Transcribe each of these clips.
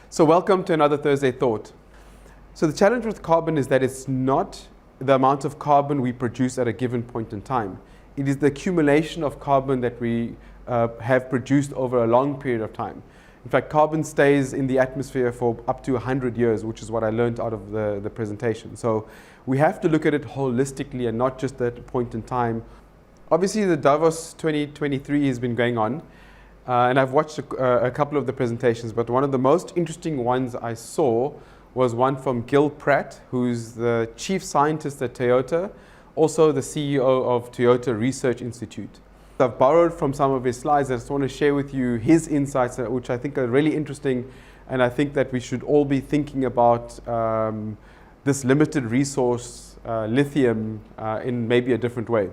So welcome to another Thursday Thought. So the challenge with carbon is that it's not the amount of carbon we produce at a given point in time. It is the accumulation of carbon that we have produced over a long period of time. In fact, carbon stays in the atmosphere for up to 100 years, which is what I learned out of the presentation. So we have to look at it holistically and not just at a point in time. Obviously, the Davos 2023 has been going on. And I've watched a couple of the presentations, but one of the most interesting ones I saw was one from Gill Pratt, who's the chief scientist at Toyota, also the CEO of Toyota Research Institute. I've borrowed from some of his slides. I just want to share with you his insights, which I think are really interesting, and I think that we should all be thinking about this limited resource, lithium, in maybe a different way.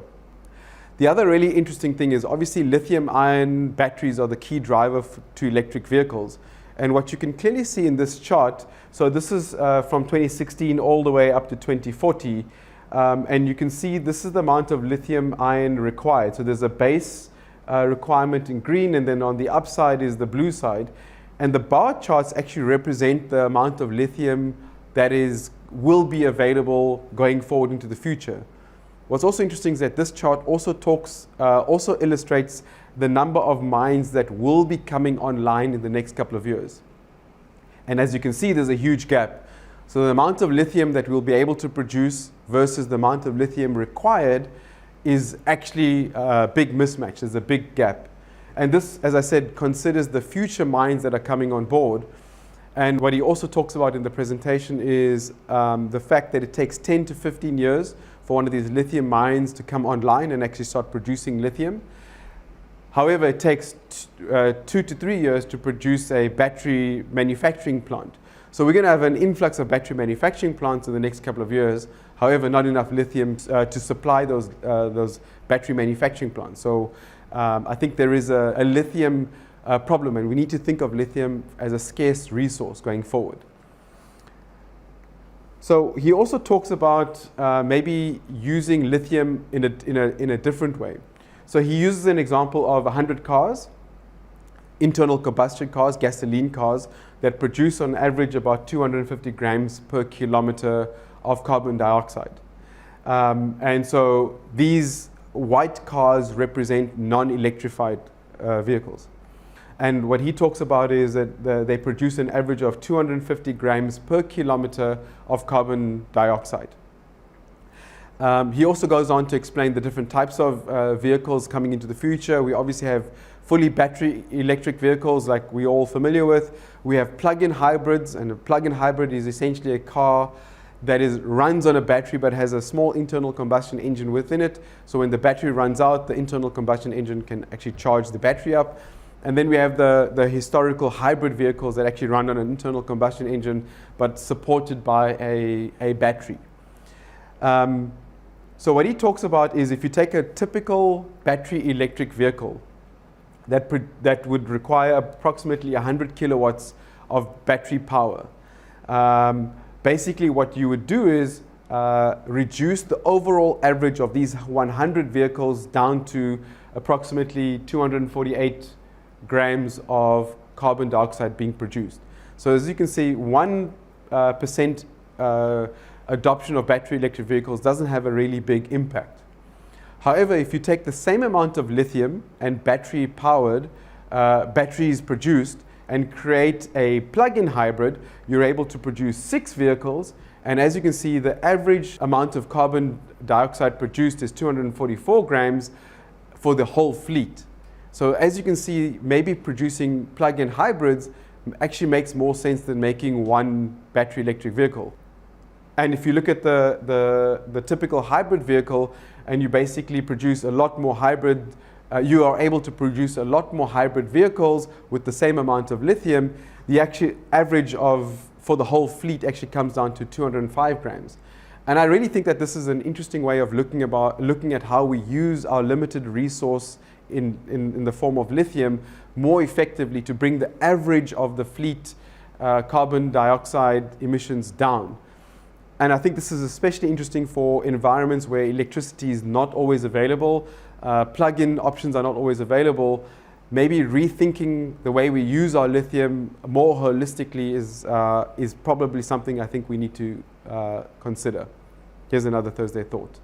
The other really interesting thing is obviously lithium-ion batteries are the key driver to electric vehicles. And what you can clearly see in this chart, so this is from 2016 all the way up to 2040, and you can see this is the amount of lithium-ion required. So there's a base requirement in green, and then on the upside is the blue side. And the bar charts actually represent the amount of lithium that will be available going forward into the future. What's also interesting is that this chart also illustrates the number of mines that will be coming online in the next couple of years. And as you can see, there's a huge gap. So the amount of lithium that we'll be able to produce versus the amount of lithium required is actually a big mismatch. There's a big gap. And this, as I said, considers the future mines that are coming on board. And what he also talks about in the presentation is the fact that it takes 10 to 15 years for one of these lithium mines to come online and actually start producing lithium. However, it takes 2 to 3 years to produce a battery manufacturing plant. So we're going to have an influx of battery manufacturing plants in the next couple of years. However, not enough lithium to supply those battery manufacturing plants. So I think there is a lithium problem, and we need to think of lithium as a scarce resource going forward. So he also talks about maybe using lithium in a different way. So he uses an example of 100 cars, internal combustion cars, gasoline cars, that produce on average about 250 grams per kilometer of carbon dioxide. And so these white cars represent non-electrified vehicles. And what he talks about is that they produce an average of 250 grams per kilometer of carbon dioxide. He also goes on to explain the different types of vehicles coming into the future. We obviously have fully battery electric vehicles like we're all familiar with. We have plug-in hybrids, and a plug-in hybrid is essentially a car that runs on a battery but has a small internal combustion engine within it. So when the battery runs out, the internal combustion engine can actually charge the battery up. And then we have the historical hybrid vehicles that actually run on an internal combustion engine but supported by a battery. So what he talks about is if you take a typical battery electric vehicle that would require approximately 100 kilowatts of battery power. Basically what you would do is reduce the overall average of these 100 vehicles down to approximately 248 grams of carbon dioxide being produced. So as you can see, 1% adoption of battery electric vehicles doesn't have a really big impact. However, if you take the same amount of lithium and batteries produced and create a plug-in hybrid, you're able to produce 6 vehicles. And as you can see, the average amount of carbon dioxide produced is 244 grams for the whole fleet. So as you can see, maybe producing plug-in hybrids actually makes more sense than making one battery electric vehicle. And if you look at the typical hybrid vehicle and you basically produce a lot more hybrid, you are able to produce a lot more hybrid vehicles with the same amount of lithium. The actual average for the whole fleet actually comes down to 205 grams. And I really think that this is an interesting way of looking at how we use our limited resource in the form of lithium more effectively to bring the average of the fleet carbon dioxide emissions down. And I think this is especially interesting for environments where electricity is not always available, plug-in options are not always available. maybe rethinking the way we use our lithium more holistically is probably something I think we need to consider. Here's another Thursday thought.